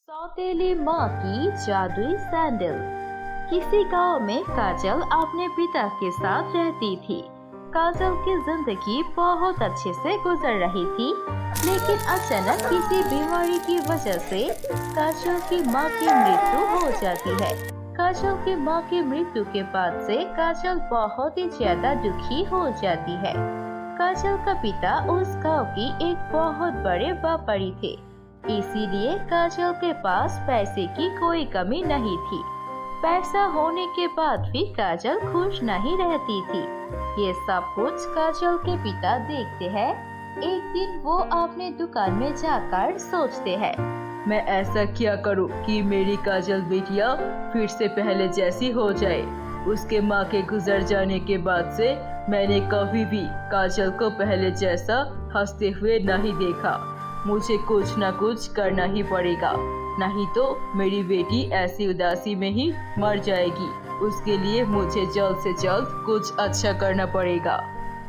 सौतेली माँ की जादुई सैंडल। किसी गांव में काजल अपने पिता के साथ रहती थी। काजल की जिंदगी बहुत अच्छे से गुजर रही थी, लेकिन अचानक किसी बीमारी की वजह से काजल की माँ की मृत्यु हो जाती है। काजल की माँ की मृत्यु के बाद से काजल बहुत ही ज्यादा दुखी हो जाती है। काजल का पिता उस गांव की एक बहुत बड़े व्यापारी थे, इसीलिए काजल के पास पैसे की कोई कमी नहीं थी। पैसा होने के बाद भी काजल खुश नहीं रहती थी। ये सब कुछ काजल के पिता देखते हैं। एक दिन वो अपने दुकान में जाकर सोचते हैं, मैं ऐसा क्या करूं कि मेरी काजल बिटिया फिर से पहले जैसी हो जाए। उसके माँ के गुजर जाने के बाद से मैंने कभी भी काजल को पहले जैसा हंसते हुए नहीं देखा। मुझे कुछ न कुछ करना ही पड़ेगा, नहीं तो मेरी बेटी ऐसी उदासी में ही मर जाएगी। उसके लिए मुझे जल्द से जल्द कुछ अच्छा करना पड़ेगा।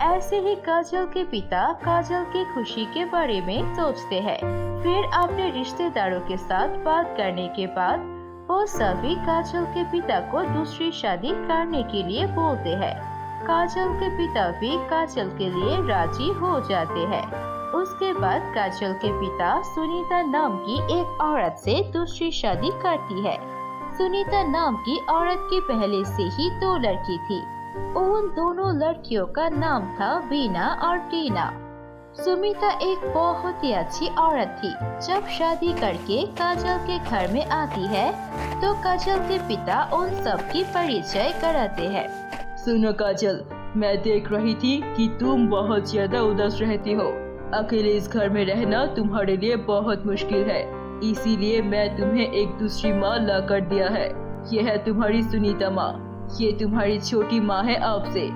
ऐसे ही काजल के पिता काजल की खुशी के बारे में सोचते हैं। फिर अपने रिश्तेदारों के साथ बात करने के बाद वो सभी काजल के पिता को दूसरी शादी करने के लिए बोलते हैं। काजल के पिता भी काजल के लिए राजी हो जाते हैं। उसके बाद काजल के पिता सुनीता नाम की एक औरत से दूसरी शादी करती है। सुनीता नाम की औरत की पहले से ही 2 लड़की थी। उन दोनों लड़कियों का नाम था बीना और टीना। सुनीता एक बहुत ही अच्छी औरत थी। जब शादी करके काजल के घर में आती है तो काजल के पिता उन सब की परिचय कराते हैं। सुनो काजल, मैं देख रही थी कि तुम बहुत ज्यादा उदास रहती हो। अकेले इस घर में रहना तुम्हारे लिए बहुत मुश्किल है, इसीलिए मैं तुम्हें एक दूसरी माँ ला कर दिया है। ये है तुम्हारी सुनीता माँ, ये तुम्हारी छोटी माँ है आपसे।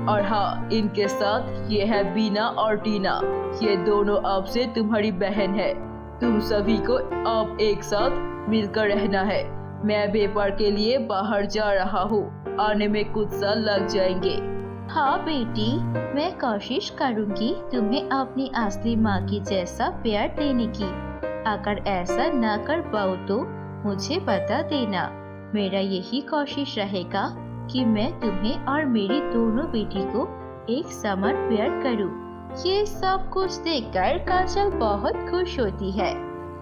और हाँ, इनके साथ ये है बीना और टीना, ये दोनों आपसे तुम्हारी बहन है। तुम सभी को अब एक साथ मिलकर रहना है। मैं व्यापार के लिए बाहर जा रहा हूँ, आने में कुछ साल लग जाएंगे। हाँ बेटी, मैं कोशिश करूँगी तुम्हें अपनी असली माँ की जैसा प्यार देने की। अगर ऐसा न कर पाऊँ तो मुझे बता देना। मेरा यही कोशिश रहेगा कि मैं तुम्हें और मेरी दोनों बेटी को एक समान प्यार करूँ। ये सब कुछ देखकर काजल बहुत खुश होती है।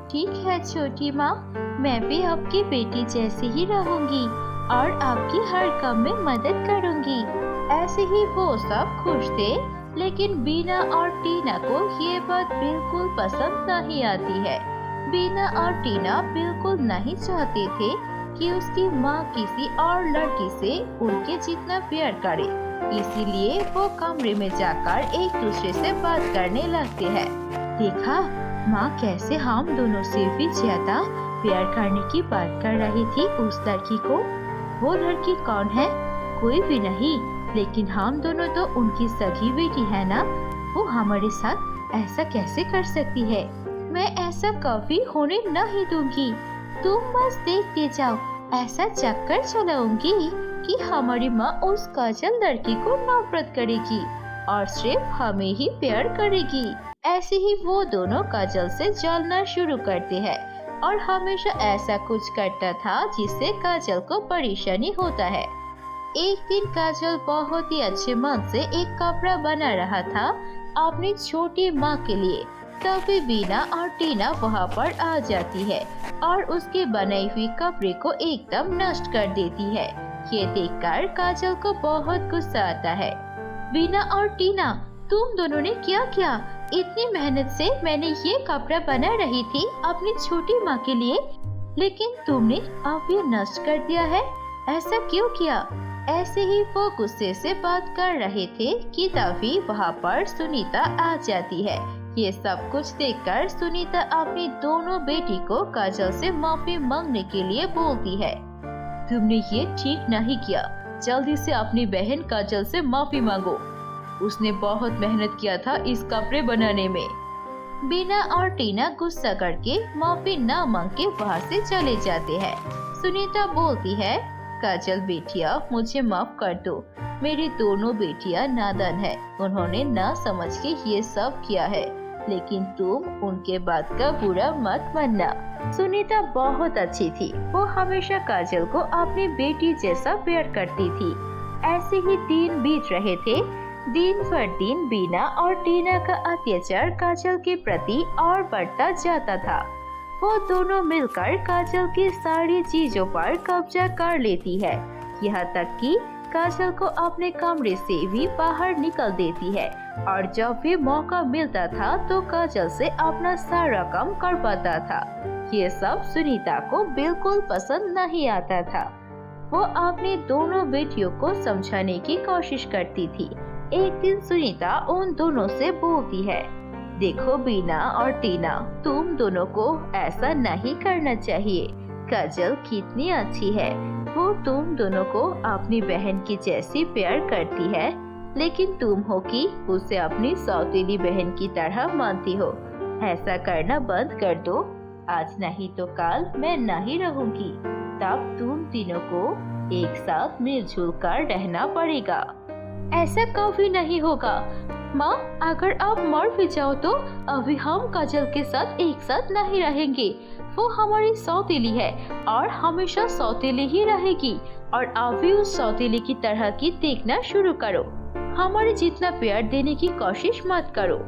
ठीक है छोटी माँ, मैं भी आपकी बेटी जैसी ही रहूँगी और आपकी हर काम में मदद करूँगी। ऐसे ही वो सब खुश थे, लेकिन बीना और टीना को ये बात बिल्कुल पसंद नहीं आती है। बीना और टीना बिल्कुल नहीं चाहते थे कि उसकी माँ किसी और लड़की से उनके जितना प्यार करे, इसीलिए वो कमरे में जाकर एक दूसरे से बात करने लगते हैं। देखा माँ कैसे हम दोनों से भी ज्यादा प्यार करने की बात कर रही थी उस लड़की को। वो लड़की कौन है? कोई भी नहीं, लेकिन हम दोनों तो उनकी सगी बेटी है ना। वो हमारे साथ ऐसा कैसे कर सकती है? मैं ऐसा कभी होने नहीं दूंगी। तुम बस देखते जाओ, ऐसा चक्कर चलाऊंगी कि हमारी माँ उस काजल लड़की को नफरत करेगी और सिर्फ हमें ही प्यार करेगी। ऐसे ही वो दोनों काजल से जलना शुरू करते हैं और हमेशा ऐसा कुछ करता था जिससे काजल को परेशानी होता है। एक दिन काजल बहुत ही अच्छे मन से एक कपड़ा बना रहा था अपनी छोटी माँ के लिए। तभी बीना और टीना वहाँ पर आ जाती है और उसके बनाई हुई कपड़े को एकदम नष्ट कर देती है। ये देखकर काजल को बहुत गुस्सा आता है। बीना और टीना, तुम दोनों ने क्या किया? इतनी मेहनत से मैंने ये कपड़ा बना रही थी अपनी छोटी माँ के लिए, लेकिन तुमने अब ये नष्ट कर दिया है। ऐसा क्यों किया? ऐसे ही वो गुस्से से बात कर रहे थे कि तभी वहाँ पर सुनीता आ जाती है। ये सब कुछ देखकर सुनीता अपनी दोनों बेटी को काजल से माफी मांगने के लिए बोलती है। तुमने ये ठीक नहीं किया, जल्दी से अपनी बहन काजल से माफी मांगो। उसने बहुत मेहनत किया था इस कपड़े बनाने में। बीना और टीना गुस्सा करके माफी न मांग के वहाँ से चले जाते हैं। सुनीता बोलती है, काजल बेटिया, मुझे माफ कर दो। मेरी दोनों बेटियां नादान है, उन्होंने ना समझ के ये सब किया है। लेकिन तुम उनके बात का बुरा मत मानना। सुनीता बहुत अच्छी थी। वो हमेशा काजल को अपनी बेटी जैसा प्यार करती थी। ऐसे ही दिन बीत रहे थे। दिन पर दिन बीना और टीना का अत्याचार काजल के प्रति और बढ़ता जाता था। वो दोनों मिलकर काजल की सारी चीजों पर कब्जा कर लेती है। यहाँ तक कि काजल को अपने कमरे से भी बाहर निकल देती है और जब भी मौका मिलता था तो काजल से अपना सारा काम करवाता था। ये सब सुनीता को बिल्कुल पसंद नहीं आता था। वो अपनी दोनों बेटियों को समझाने की कोशिश करती थी। एक दिन सुनीता उन दोनों से बोलती है, देखो बीना और टीना, तुम दोनों को ऐसा नहीं करना चाहिए। काजल कितनी अच्छी है, वो तुम दोनों को अपनी बहन की जैसी प्यार करती है, लेकिन तुम हो कि उसे अपनी सौतेली बहन की तरह मानती हो। ऐसा करना बंद कर दो। आज नहीं तो कल मैं नहीं रहूंगी, तब तुम तीनों को एक साथ मिलजुल कर रहना पड़ेगा। ऐसा कभी नहीं होगा माँ, अगर आप मर भी जाओ तो अभी हम काजल के साथ एक साथ नहीं रहेंगे। वो हमारी सौतेली है और हमेशा सौतेली ही रहेगी, और आप भी उस सौतेली की तरह की देखना शुरू करो। हमारे जितना प्यार देने की कोशिश मत करो।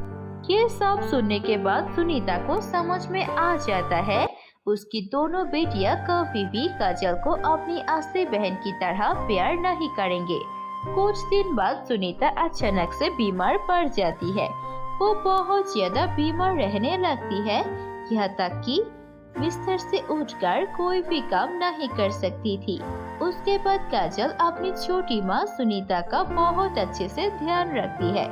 ये सब सुनने के बाद सुनीता को समझ में आ जाता है उसकी दोनों बेटियां कभी भी काजल को अपनी असली बहन की तरह प्यार नहीं करेंगे। कुछ दिन बाद सुनीता अचानक से बीमार पड़ जाती है। वो बहुत ज्यादा बीमार रहने लगती है, यहाँ तक कि बिस्तर से उठकर कोई भी काम नहीं कर सकती थी। उसके बाद काजल अपनी छोटी माँ सुनीता का बहुत अच्छे से ध्यान रखती है।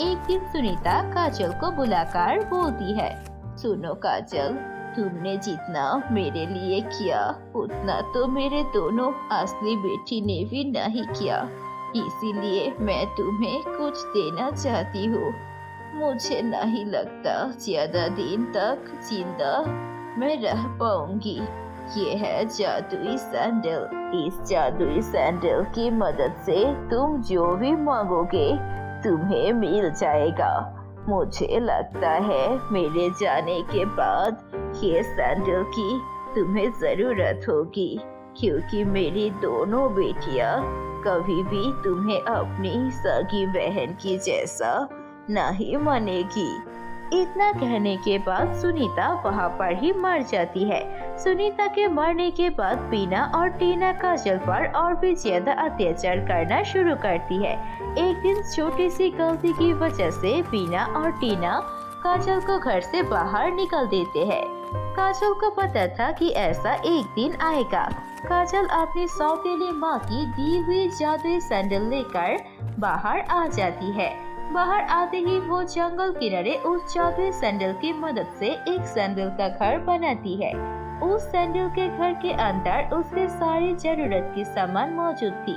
एक दिन सुनीता काजल को बुलाकर बोलती है, सुनो काजल, तुमने जितना मेरे लिए किया उतना तो मेरे दोनों असली बेटी ने भी नहीं किया, इसीलिए मैं तुम्हें कुछ देना चाहती हूँ। मुझे नहीं लगता ज्यादा दिन तक जिंदा मैं रह पाऊंगी। ये है जादुई सैंडल। इस जादुई सैंडल की मदद से तुम जो भी मांगोगे तुम्हें मिल जाएगा। मुझे लगता है मेरे जाने के बाद ये सैंडल की तुम्हें जरूरत होगी, क्योंकि मेरी दोनों बेटियां कभी भी तुम्हें अपनी सगी बहन की जैसा नहीं मानेगी। इतना कहने के बाद सुनीता वहाँ पर ही मर जाती है। सुनीता के मरने के बाद बीना और टीना काजल पर और भी ज्यादा अत्याचार करना शुरू करती है। एक दिन छोटी सी गलती की वजह से बीना और टीना काजल को घर से बाहर निकल देते हैं। काजल को पता था कि ऐसा एक दिन आएगा। काजल अपनी सौतेली माँ की दी हुई जादुई सैंडल लेकर बाहर आ जाती है। बाहर आते ही वो जंगल किनारे उस जादुई सैंडल की मदद से एक सैंडल का घर बनाती है। उस सैंडल के घर के अंदर उसके सारी जरूरत की सामान मौजूद थी।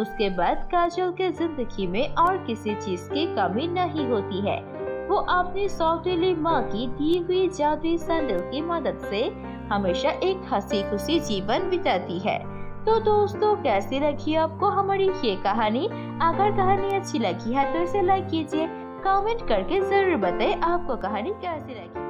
उसके बाद काजल के जिंदगी में और किसी चीज की कमी नहीं होती है। वो अपनी सौतेली माँ की दी हुई जादुई सैंडल की मदद से हमेशा एक हंसी खुशी जीवन बिताती है। तो दोस्तों, कैसी लगी आपको हमारी ये कहानी? अगर कहानी अच्छी लगी है तो इसे लाइक कीजिए, कमेंट करके जरूर बताएं आपको कहानी कैसी लगी।